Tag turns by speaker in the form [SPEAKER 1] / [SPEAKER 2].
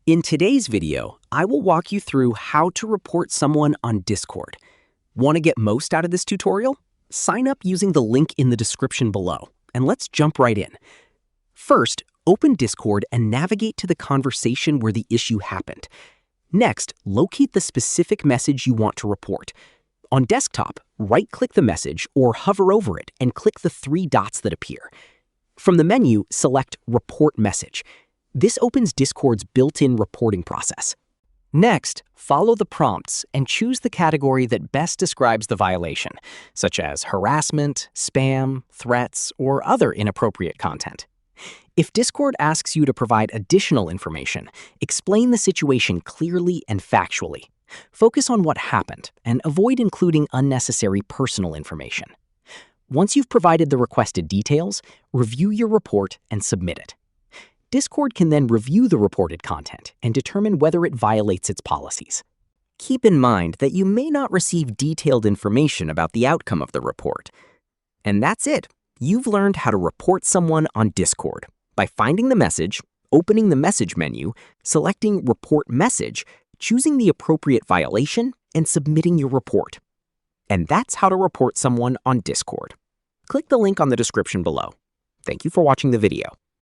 [SPEAKER 1] In today's video, I will walk you through how to report someone on Discord. Want to get most out of this tutorial? Sign up using the link in the description below, and let's jump right in. First, open Discord and navigate to the conversation where the issue happened. Next, locate the specific message you want to report. On desktop, right-click the message or hover over it and click the three dots that appear. From the menu, select Report Message. This opens Discord's built-in reporting process. Next, follow the prompts and choose the category that best describes the violation, such as harassment, spam, threats, or other inappropriate content. If Discord asks you to provide additional information, explain the situation clearly and factually. Focus on what happened and avoid including unnecessary personal information. Once you've provided the requested details, review your report and submit it. Discord can then review the reported content and determine whether it violates its policies. Keep in mind that you may not receive detailed information about the outcome of the report. And that's it. You've learned how to report someone on Discord by finding the message, opening the message menu, selecting Report Message, choosing the appropriate violation, and submitting your report. And that's how to report someone on Discord. Click the link on the description below. Thank you for watching the video.